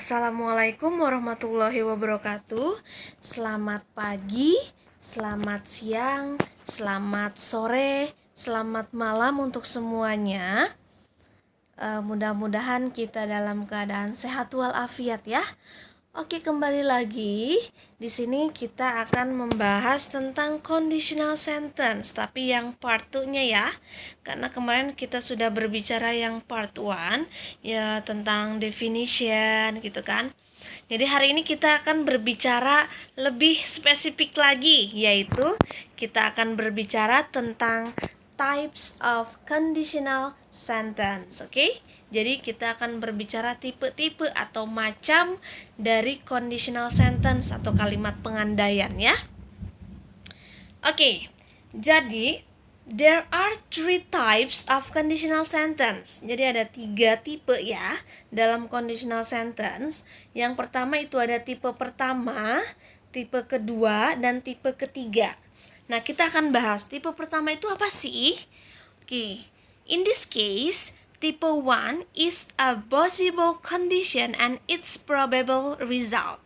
Assalamualaikum warahmatullahi wabarakatuh. Selamat pagi, selamat siang, selamat sore, selamat malam untuk semuanya. Mudah-mudahan kita dalam keadaan sehat walafiat ya. Oke, kembali lagi. Di sini kita akan membahas tentang conditional sentence, tapi yang part 2-nya ya. Karena kemarin kita sudah berbicara yang part 1 ya tentang definition gitu kan. Jadi hari ini kita akan berbicara lebih spesifik lagi, yaitu kita akan berbicara tentang types of conditional sentence. Oke? Jadi kita akan berbicara tipe-tipe atau macam dari conditional sentence atau kalimat pengandaian ya. Oke. Jadi there are 3 types of conditional sentence. Jadi ada 3 tipe ya dalam conditional sentence. Yang pertama itu ada tipe pertama, tipe kedua, dan tipe ketiga. Nah, kita akan bahas tipe pertama itu apa sih? Oke. In this case, type 1 is a possible condition and its probable result.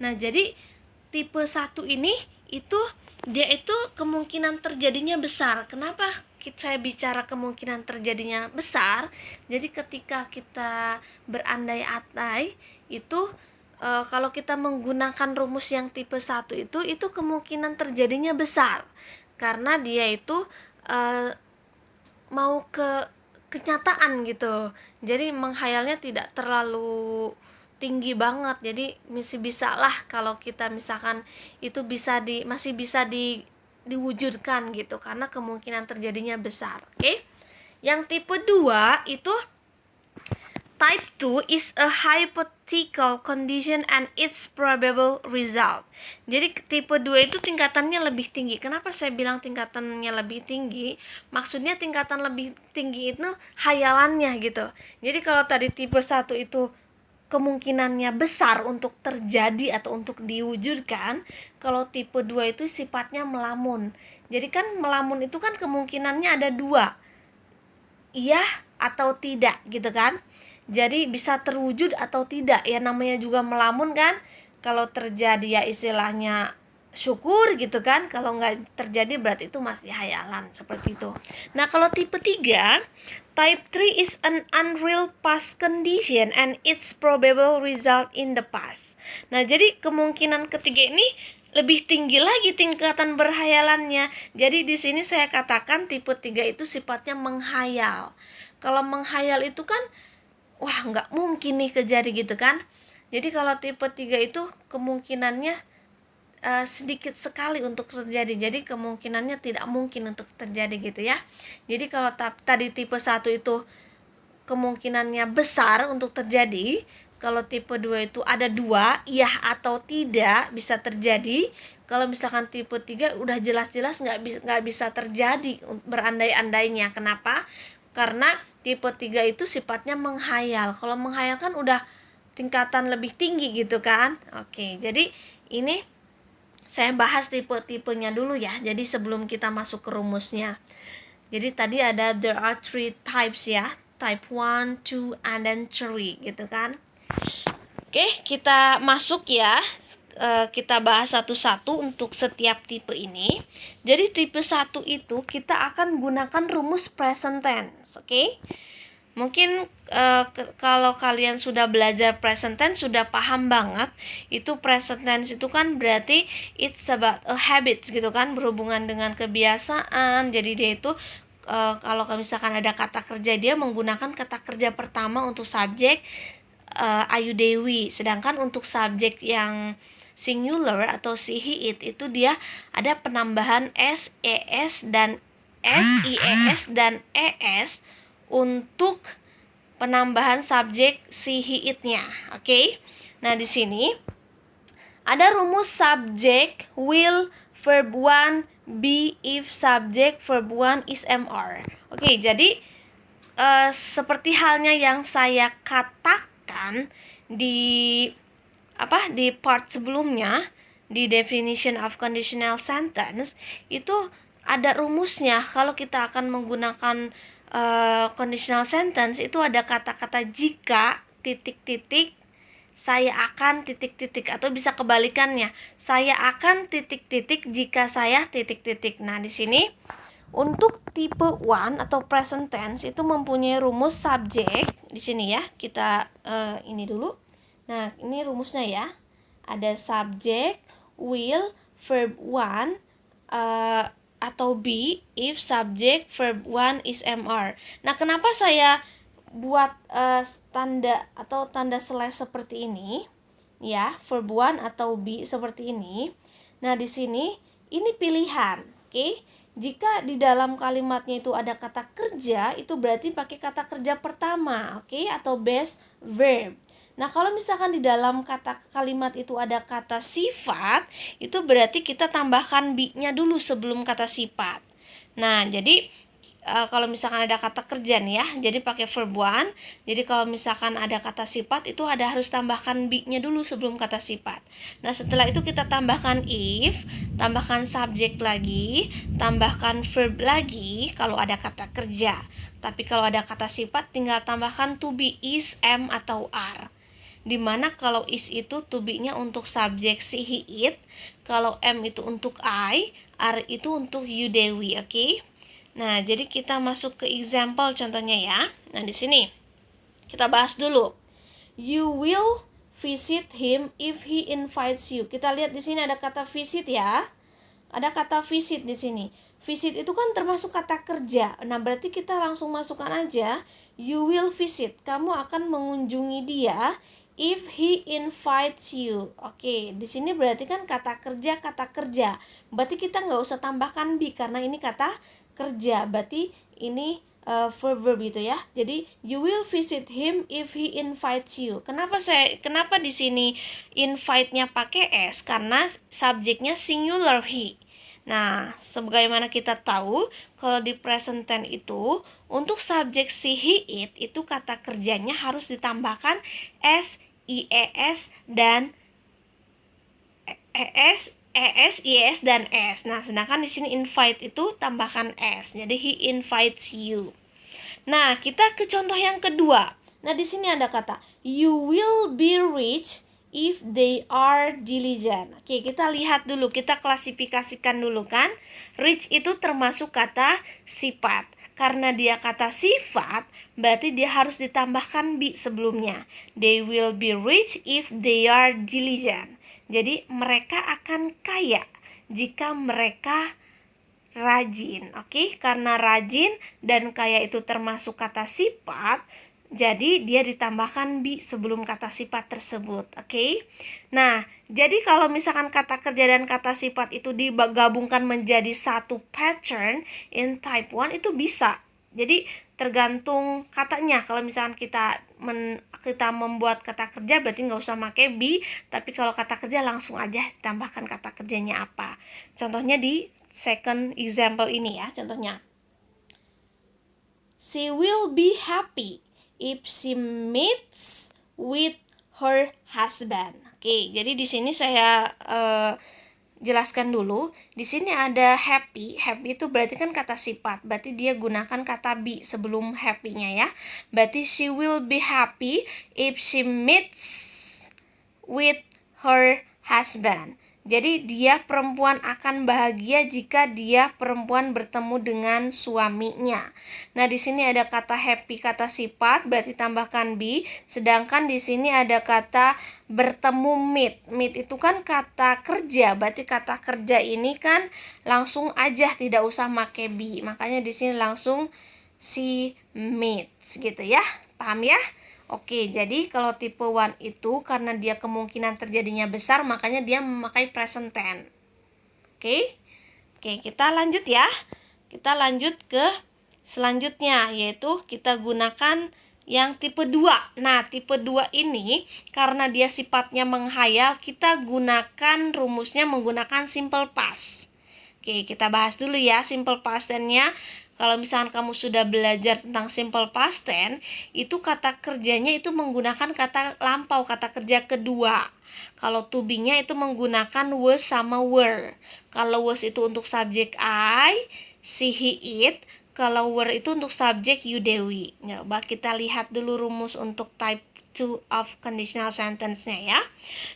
Nah, jadi tipe 1 ini itu dia itu kemungkinan terjadinya besar. Kenapa saya bicara kemungkinan terjadinya besar? Jadi ketika kita berandai-andai itu kalau kita menggunakan rumus yang tipe 1 itu kemungkinan terjadinya besar. Karena dia itu mau ke kenyataan gitu. Jadi menghayalnya tidak terlalu tinggi banget. Jadi masih bisa lah kalau kita misalkan itu masih bisa diwujudkan gitu karena kemungkinan terjadinya besar. Oke? Yang tipe 2 itu type 2 is a hypothetical condition and its probable result. Jadi tipe 2 itu tingkatannya lebih tinggi. Kenapa saya bilang tingkatannya lebih tinggi? Maksudnya tingkatan lebih tinggi itu hayalannya gitu. Jadi kalau tadi tipe 1 itu kemungkinannya besar untuk terjadi atau untuk diwujudkan, kalau tipe 2 itu sifatnya melamun. Jadi kan melamun itu kan kemungkinannya ada 2. Iya atau tidak gitu kan. Jadi bisa terwujud atau tidak, ya namanya juga melamun kan. Kalau terjadi ya istilahnya syukur gitu kan, kalau nggak terjadi berarti itu masih hayalan, seperti itu. Nah, kalau tipe 3, type 3 is an unreal past condition and its probable result in the past. Nah, jadi kemungkinan ketiga ini lebih tinggi lagi tingkatan berhayalannya. Jadi di sini saya katakan tipe 3 itu sifatnya menghayal. Kalau menghayal itu kan wah, nggak mungkin nih kejadi gitu kan. Jadi kalau tipe 3 itu kemungkinannya sedikit sekali untuk terjadi. Jadi kemungkinannya tidak mungkin untuk terjadi gitu ya. Jadi kalau tadi tipe 1 itu kemungkinannya besar untuk terjadi, kalau tipe 2 itu ada 2, iya atau tidak bisa terjadi. Kalau misalkan tipe 3 udah jelas-jelas nggak bisa terjadi berandai-andainya. Kenapa? Karena tipe 3 itu sifatnya menghayal. Kalau menghayal kan udah tingkatan lebih tinggi gitu kan. Oke, jadi ini saya bahas tipe-tipenya dulu ya. Jadi sebelum kita masuk ke rumusnya. Jadi tadi ada there are 3 types ya. Type 1, 2, and then 3 gitu kan. Oke, kita masuk ya. Kita bahas satu-satu untuk setiap tipe ini. Jadi tipe 1 itu kita akan gunakan rumus present tense, oke? Mungkin kalau kalian sudah belajar present tense sudah paham banget. Itu present tense itu kan berarti it's about a habit gitu kan, berhubungan dengan kebiasaan. Jadi dia itu kalau misalkan ada kata kerja, dia menggunakan kata kerja pertama untuk subjek Ayu Dewi. Sedangkan untuk subjek yang singular atau si he it itu dia ada penambahan s, es dan ies dan es untuk penambahan subjek si he it-nya. Oke. Nah, di sini ada rumus subject will verb 1 be if subject verb 1 is mr. Oke, jadi seperti halnya yang saya katakan di part sebelumnya di definition of conditional sentence itu ada rumusnya. Kalau kita akan menggunakan conditional sentence itu ada kata-kata jika titik-titik saya akan titik-titik, atau bisa kebalikannya, saya akan titik-titik jika saya titik-titik. Nah, di sini untuk tipe one atau present tense itu mempunyai rumus subjek. Di sini ya, kita ini dulu. Nah, ini rumusnya ya. Ada subjek, will, verb one, atau be if subject verb one is MR. Nah, kenapa saya buat tanda atau tanda slash seperti ini? Ya, verb one atau be seperti ini. Nah, di sini ini pilihan, oke? Jika di dalam kalimatnya itu ada kata kerja, itu berarti pakai kata kerja pertama, oke? Atau base verb. Nah, kalau misalkan di dalam kata kalimat itu ada kata sifat, itu berarti kita tambahkan be-nya dulu sebelum kata sifat. Nah, jadi kalau misalkan ada kata kerja nih ya, jadi pakai verb one. Jadi kalau misalkan ada kata sifat, itu harus tambahkan be-nya dulu sebelum kata sifat. Nah, setelah itu kita tambahkan if, tambahkan subjek lagi, tambahkan verb lagi kalau ada kata kerja. Tapi kalau ada kata sifat, tinggal tambahkan to be, is, am, atau are. Dimana kalau is itu to be-nya untuk subjek si, he, it, kalau am itu untuk I, are itu untuk you, Dewi, oke? Nah, jadi kita masuk ke example contohnya ya. Nah, di sini kita bahas dulu. You will visit him if he invites you. Kita lihat di sini ada kata visit ya. Ada kata visit di sini. Visit itu kan termasuk kata kerja. Nah, berarti kita langsung masukkan aja you will visit. Kamu akan mengunjungi dia if he invites you. Oke, di sini berarti kan kata kerja, kata kerja. Berarti kita nggak usah tambahkan be karena ini kata kerja. Berarti ini verb gitu ya. Jadi you will visit him if he invites you. Kenapa di sini invite-nya pakai s? Karena subjeknya singular he. Nah, sebagaimana kita tahu, kalau di present tense itu untuk subjek si, he, it itu kata kerjanya harus ditambahkan s, ies dan ies dan s. Nah, sedangkan di sini invite itu tambahkan s. Jadi he invites you. Nah, kita ke contoh yang kedua. Nah, di sini ada kata you will be rich if they are diligent. Oke, kita lihat dulu, kita klasifikasikan dulu kan. Rich itu termasuk kata sifat. Karena dia kata sifat, berarti dia harus ditambahkan be sebelumnya. They will be rich if they are diligent. Jadi mereka akan kaya jika mereka rajin, oke? Karena rajin dan kaya itu termasuk kata sifat, jadi dia ditambahkan be sebelum kata sifat tersebut, oke? Nah, jadi kalau misalkan kata kerja dan kata sifat itu digabungkan menjadi satu pattern in type 1 itu bisa. Jadi tergantung katanya. Kalau misalkan kita membuat kata kerja berarti nggak usah pakai be, tapi kalau kata kerja langsung aja tambahkan kata kerjanya apa. Contohnya di second example ini ya, contohnya. She will be happy if she meets with her husband. Oke, jadi di sini saya jelaskan dulu. Di sini ada happy. Happy itu berarti kan kata sifat. Berarti dia gunakan kata be sebelum happy-nya ya. Berarti she will be happy if she meets with her husband. Jadi dia perempuan akan bahagia jika dia perempuan bertemu dengan suaminya. Nah, di sini ada kata happy, kata sifat, berarti tambahkan be. Sedangkan di sini ada kata bertemu meet. Meet itu kan kata kerja, berarti kata kerja ini kan langsung aja tidak usah make be. Makanya di sini langsung she meets gitu ya. Paham ya? Oke, jadi kalau tipe 1 itu karena dia kemungkinan terjadinya besar, makanya dia memakai present tense. Oke, kita lanjut ya. Kita lanjut ke selanjutnya, yaitu kita gunakan yang tipe 2. Nah, tipe 2 ini karena dia sifatnya menghayal, kita gunakan rumusnya menggunakan simple past. Oke, kita bahas dulu ya simple past tense-nya. Kalau misalkan kamu sudah belajar tentang simple past tense, itu kata kerjanya itu menggunakan kata lampau, kata kerja kedua. Kalau to be-nya itu menggunakan was sama were. Kalau was itu untuk subjek I, she, he, it. Kalau were itu untuk subjek you, Dewi. Coba kita lihat dulu rumus untuk type 2 of conditional sentence-nya ya.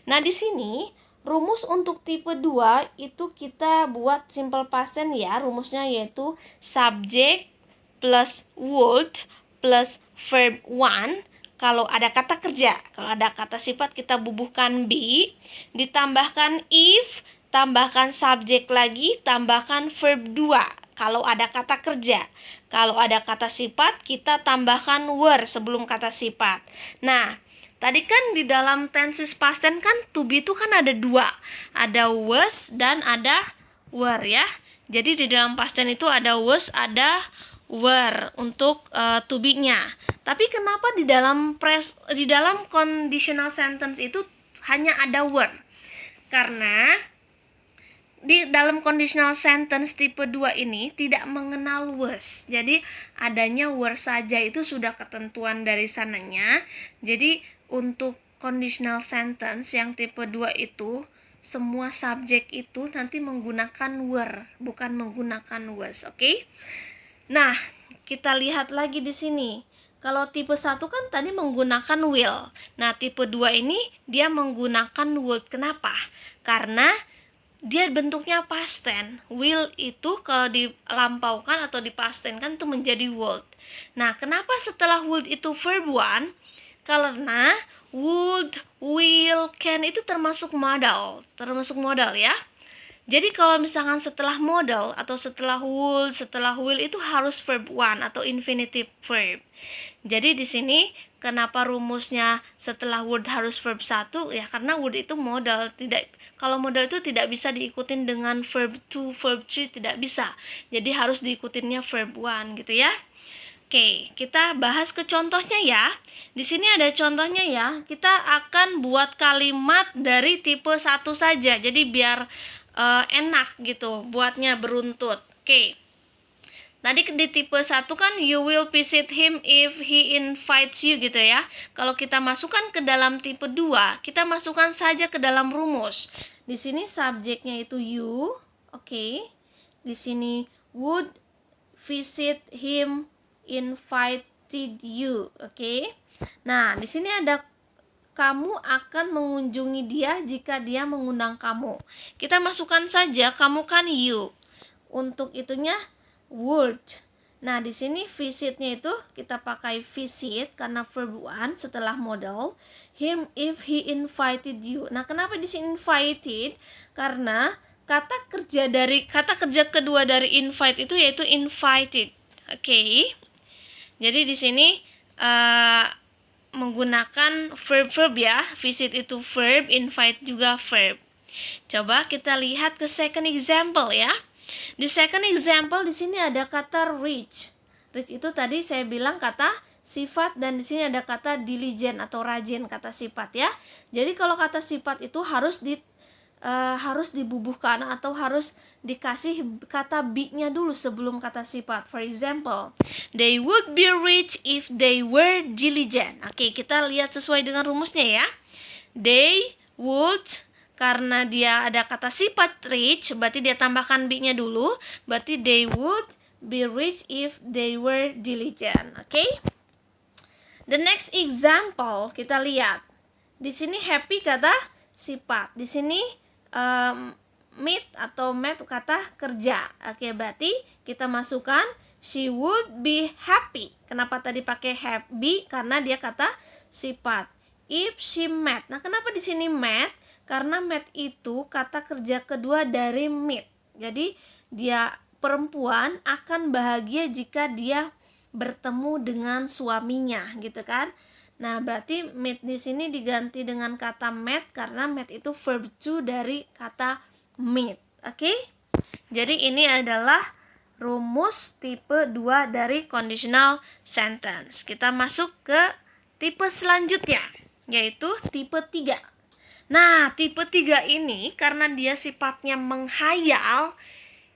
Nah, di sini rumus untuk tipe 2 itu kita buat simple past tense ya. Rumusnya yaitu subject plus would plus verb one. Kalau ada kata kerja, kalau ada kata sifat kita bubuhkan be, ditambahkan if, tambahkan subjek lagi, tambahkan verb 2. Kalau ada kata kerja, kalau ada kata sifat, kita tambahkan were sebelum kata sifat. Nah, tadi kan di dalam tenses past tense kan to be itu kan ada 2. Ada was dan ada were ya. Jadi di dalam past tense itu ada was, ada were untuk to be-nya. Tapi kenapa di dalam conditional sentence itu hanya ada were? Karena di dalam conditional sentence tipe 2 ini tidak mengenal was. Jadi adanya were saja itu sudah ketentuan dari sananya. Jadi untuk conditional sentence yang tipe 2 itu semua subjek itu nanti menggunakan were, bukan menggunakan was, oke? Nah, kita lihat lagi di sini. Kalau tipe 1 kan tadi menggunakan will. Nah, tipe 2 ini dia menggunakan would. Kenapa? Karena dia bentuknya past tense. Will itu kalau dilampaukan atau dipasttenkan itu menjadi would. Nah, kenapa setelah would itu verb one? Karena would, will, can itu termasuk modal ya. Jadi kalau misalkan setelah modal atau setelah would, setelah will itu harus verb one atau infinitive verb. Jadi di sini kenapa rumusnya setelah would harus verb 1? Ya karena would itu modal, kalau modal itu tidak bisa diikutin dengan verb 2, verb 3 tidak bisa. Jadi harus diikutinnya verb 1 gitu ya. Oke, kita bahas ke contohnya ya. Di sini ada contohnya ya. Kita akan buat kalimat dari tipe 1 saja. Jadi biar enak gitu buatnya beruntut. Oke. Tadi di tipe 1 kan you will visit him if he invites you gitu ya. Kalau kita masukkan ke dalam tipe 2, kita masukkan saja ke dalam rumus. Di sini subjeknya itu you, oke. Di sini would visit him invited you, oke. Nah, di sini ada kamu akan mengunjungi dia jika dia mengundang kamu. Kita masukkan saja kamu kan you. Untuk itunya would. Nah, di sini visitnya itu kita pakai visit karena verb one setelah modal. Him if he invited you. Nah, kenapa di sini invited? Karena kata kerja kedua dari invite itu yaitu invited. Oke. Jadi di sini menggunakan verb ya. Visit itu verb, invite juga verb. Coba kita lihat ke second example ya. Di second example di sini ada kata reach. Reach itu tadi saya bilang kata sifat dan di sini ada kata diligent atau rajin kata sifat ya. Jadi kalau kata sifat itu harus dibubuhkan atau harus dikasih kata be-nya dulu sebelum kata sifat. For example, they would be rich if they were diligent. Oke, kita lihat sesuai dengan rumusnya ya. They would, karena dia ada kata sifat rich, berarti dia tambahkan be-nya dulu. Berarti they would be rich if they were diligent. Oke? The next example kita lihat. Di sini happy kata sifat. Di sini meet atau met kata kerja. Oke, berarti kita masukkan she would be happy. Kenapa tadi pakai happy? Karena dia kata sifat. If she met. Nah, kenapa di sini met? Karena met itu kata kerja kedua dari meet. Jadi dia perempuan akan bahagia jika dia bertemu dengan suaminya, gitu kan? Nah, berarti meet di sini diganti dengan kata met karena met itu verb to dari kata meet. Oke? Jadi ini adalah rumus tipe 2 dari conditional sentence. Kita masuk ke tipe selanjutnya, yaitu tipe 3. Nah, tipe 3 ini karena dia sifatnya menghayal,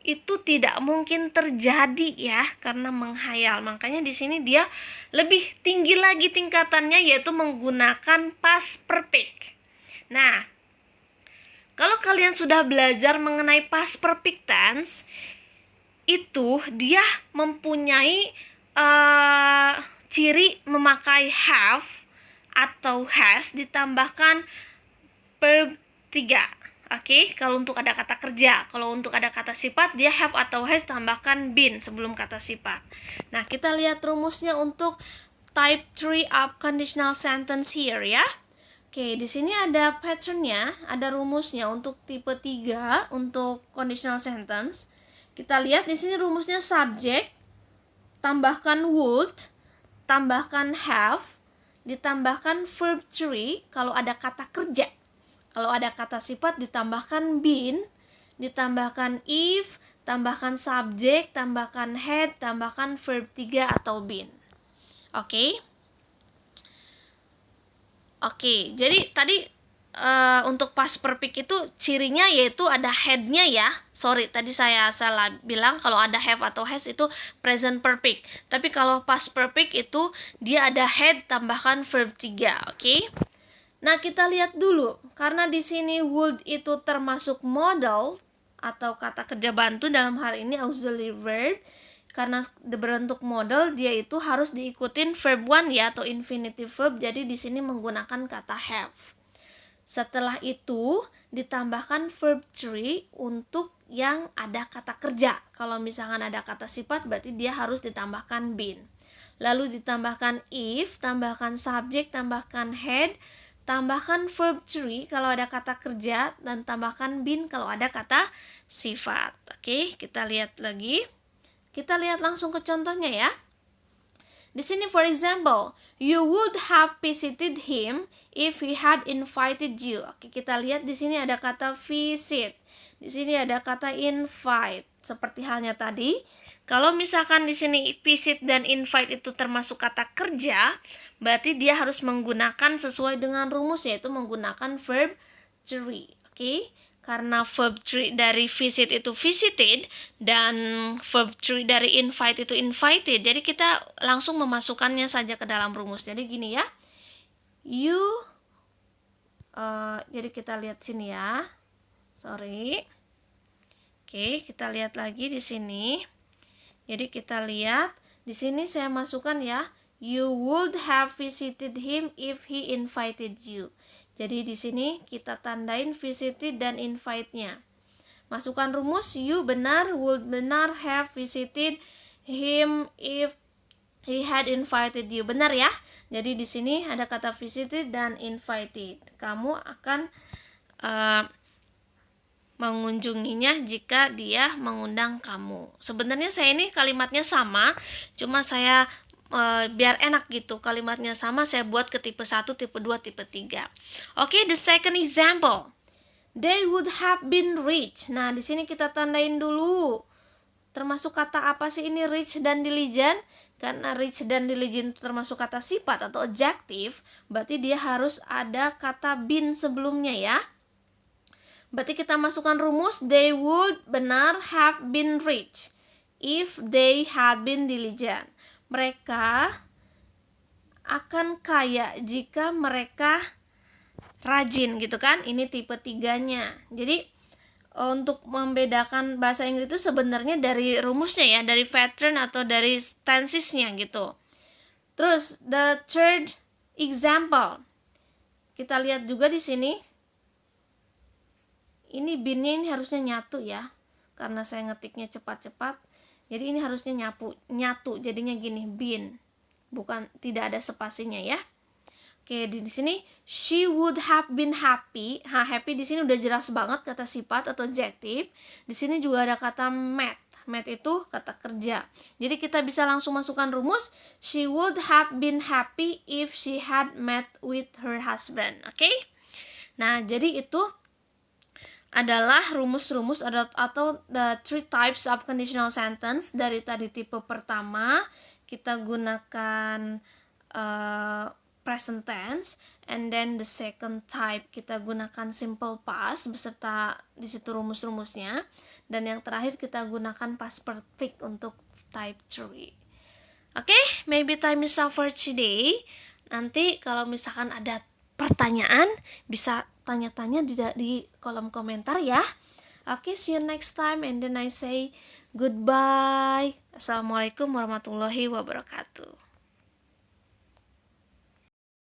itu tidak mungkin terjadi ya karena menghayal. Makanya di sini dia lebih tinggi lagi tingkatannya yaitu menggunakan past perfect. Nah, kalau kalian sudah belajar mengenai past perfect tense, itu dia mempunyai ciri memakai have atau has ditambahkan verb 3. Oke, kalau untuk ada kata kerja. Kalau untuk ada kata sifat, dia have atau has tambahkan been sebelum kata sifat. Nah, kita lihat rumusnya untuk type 3 of conditional sentence here ya. Oke, di sini ada patternnya, ada rumusnya untuk tipe 3 untuk conditional sentence. Kita lihat di sini rumusnya subject, tambahkan would, tambahkan have, ditambahkan verb 3 kalau ada kata kerja. Kalau ada kata sifat ditambahkan been, ditambahkan if, tambahkan subject, tambahkan had, tambahkan verb 3 atau been. Oke. Oke, jadi tadi untuk past perfect itu cirinya yaitu ada had-nya ya. Sorry, tadi saya salah bilang kalau ada have atau has itu present perfect. Tapi kalau past perfect itu dia ada had tambahkan verb 3, oke? Nah, kita lihat dulu. Karena di sini would itu termasuk modal atau kata kerja bantu dalam hal ini auxiliary verb. Karena berbentuk modal, dia itu harus diikutin verb 1 ya atau infinitive verb. Jadi di sini menggunakan kata have. Setelah itu ditambahkan verb 3 untuk yang ada kata kerja. Kalau misalkan ada kata sifat berarti dia harus ditambahkan been. Lalu ditambahkan if, tambahkan subject, tambahkan had, tambahkan verb 3 kalau ada kata kerja, dan tambahkan been kalau ada kata sifat. Oke, kita lihat lagi. Kita lihat langsung ke contohnya ya. Di sini for example, you would have visited him if he had invited you. Oke, kita lihat di sini ada kata visit. Di sini ada kata invite. Seperti halnya tadi, kalau misalkan di sini visit dan invite itu termasuk kata kerja, berarti dia harus menggunakan sesuai dengan rumus yaitu menggunakan verb 3. Oke? Karena verb 3 dari visit itu visited dan verb 3 dari invite itu invited. Jadi kita langsung memasukkannya saja ke dalam rumus. Jadi gini ya. Jadi kita lihat sini ya. Sorry. Oke, kita lihat lagi di sini. Jadi kita lihat di sini saya masukkan ya. You would have visited him if he invited you. Jadi di sini kita tandain visited dan invite-nya. Masukkan rumus you benar, would benar, have visited him if he had invited you. Benar ya? Jadi di sini ada kata visited dan invited. Kamu akan mengunjunginya jika dia mengundang kamu. Sebenarnya saya ini kalimatnya sama, cuma saya biar enak gitu, kalimatnya sama saya buat ke tipe 1, tipe 2, tipe 3. Oke, the second example. They would have been rich. Nah, di sini kita tandain dulu. Termasuk kata apa sih ini rich dan diligent? Karena rich dan diligent termasuk kata sifat atau adjective, berarti dia harus ada kata been sebelumnya ya. Berarti kita masukkan rumus they would benar have been rich if they had been diligent. Mereka akan kaya jika mereka rajin gitu kan. Ini tipe 3-nya. Jadi untuk membedakan bahasa Inggris itu sebenarnya dari rumusnya ya, dari pattern atau dari tensesnya gitu. Terus the third example. Kita lihat juga di sini. Ini binnya ini harusnya nyatu ya. Karena saya ngetiknya cepat-cepat. Jadi ini harusnya nyatu. Jadinya gini, bin. Bukan, tidak ada spasinya ya. Oke, di sini she would have been happy. Happy di sini udah jelas banget kata sifat atau adjective. Di sini juga ada kata met. Met itu kata kerja. Jadi kita bisa langsung masukkan rumus she would have been happy if she had met with her husband. Oke? Nah, jadi itu adalah rumus-rumus atau the three types of conditional sentence. Dari tadi tipe pertama kita gunakan present tense, and then the second type kita gunakan simple past beserta di situ rumus-rumusnya, dan yang terakhir kita gunakan past perfect untuk type 3. Oke, maybe time is up for today. Nanti kalau misalkan ada pertanyaan bisa tanya-tanya di kolom komentar ya. Oke, see you next time, and then I say goodbye. Assalamualaikum warahmatullahi wabarakatuh.